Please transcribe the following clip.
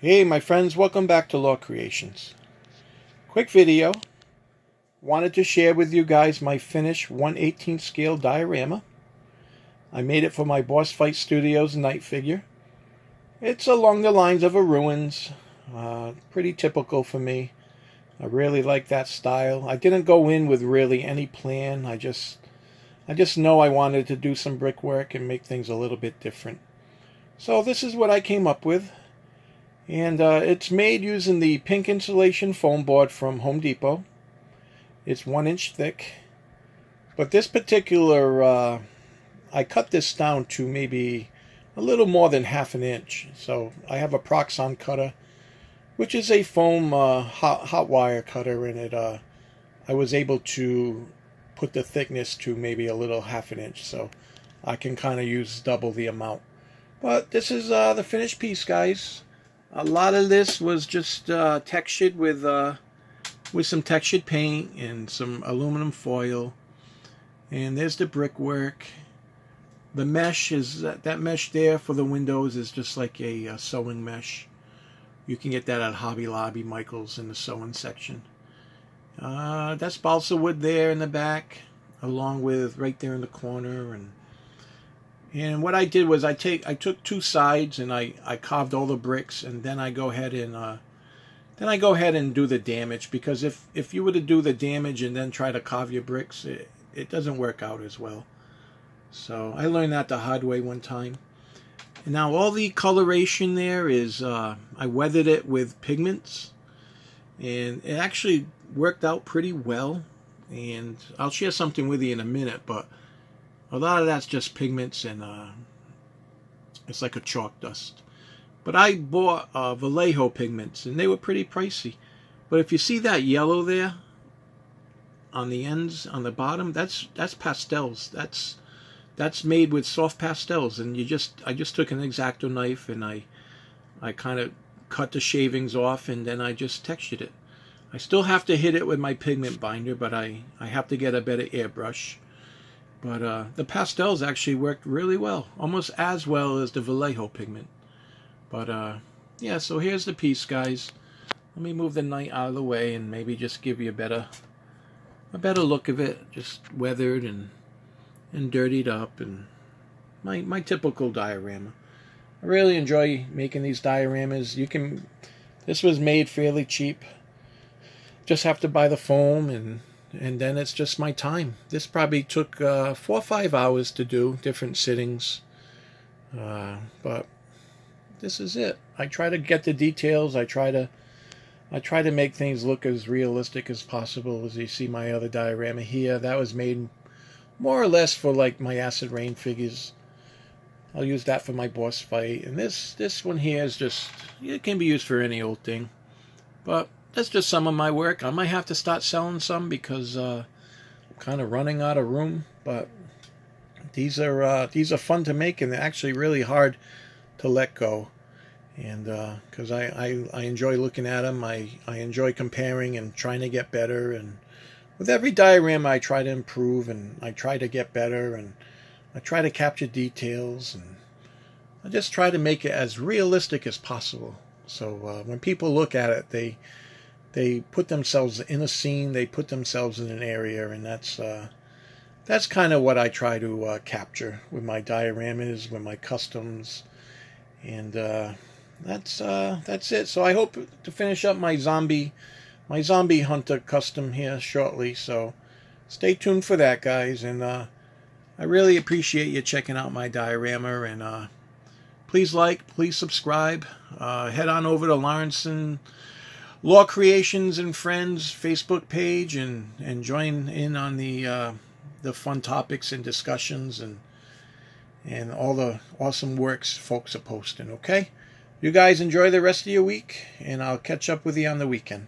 Hey my friends, welcome back to Law Creations. Quick video. Wanted to share with you guys my finished 1/18 scale diorama. I made it for my Boss Fight Studios night figure. It's along the lines of a ruins. Pretty typical for me. I really like that style. I didn't go in with really any plan. I just know I wanted to do some brickwork and make things a little bit different. So this is what I came up with. And it's made using the pink insulation foam board from Home Depot. It's 1 inch thick. But this particular, I cut this down to maybe a little more than ½ an inch. So I have a Proxxon cutter, which is a foam hot wire cutter, and I was able to put the thickness to maybe a little ½ an inch. So I can kind of use double the amount. But this is the finished piece, guys. A lot of this was just textured with some textured paint and some aluminum foil. And there's the brickwork. The mesh is that mesh there for the windows is just like a sewing mesh. You can get that at Hobby Lobby, Michael's in the sewing section. That's balsa wood there in the back, along with right there in the corner. And what I did was I took two sides and I carved all the bricks, and then I go ahead and do the damage, because if you were to do the damage and then try to carve your bricks, it doesn't work out as well. So I learned that the hard way one time. And now all the coloration there is I weathered it with pigments, and it actually worked out pretty well. And I'll share something with you in a minute, but a lot of that's just pigments, and it's like a chalk dust. But I bought Vallejo pigments, and they were pretty pricey. But if you see that yellow there on the ends, on the bottom, that's pastels. That's made with soft pastels, and I just took an X-Acto knife and I kind of cut the shavings off, and then I just textured it. I still have to hit it with my pigment binder, but I have to get a better airbrush. But the pastels actually worked really well, almost as well as the Vallejo pigment. But yeah, so here's the piece, guys. Let me move the knight out of the way and maybe just give you a better look of it. Just weathered and dirtied up, and my typical diorama. I really enjoy making these dioramas. This was made fairly cheap. Just have to buy the foam, and then it's just my time. This probably took 4 or 5 hours to do, different sittings. But this is it. I try to get the details. I try to make things look as realistic as possible. As you see my other diorama here, that was made more or less for like my Acid Rain figures. I'll use that for my boss fight. And this one here is just, it can be used for any old thing. But that's just some of my work. I might have to start selling some because I'm kind of running out of room. But these are fun to make, and they're actually really hard to let go. And because I enjoy looking at them, I enjoy comparing and trying to get better. And with every diorama, I try to improve, and I try to get better, and I try to capture details, and I just try to make it as realistic as possible. So when people look at it, they put themselves in a scene, they put themselves in an area, and that's kind of what I try to capture with my dioramas, with my customs, and that's it. So I hope to finish up my zombie hunter custom here shortly. So stay tuned for that, guys, and I really appreciate you checking out my diorama, and please like, please subscribe, head on over to Lawrenson Law Creations and Friends Facebook page, and join in on the fun topics and discussions and all the awesome works folks are posting. Okay, you guys enjoy the rest of your week, and I'll catch up with you on the weekend.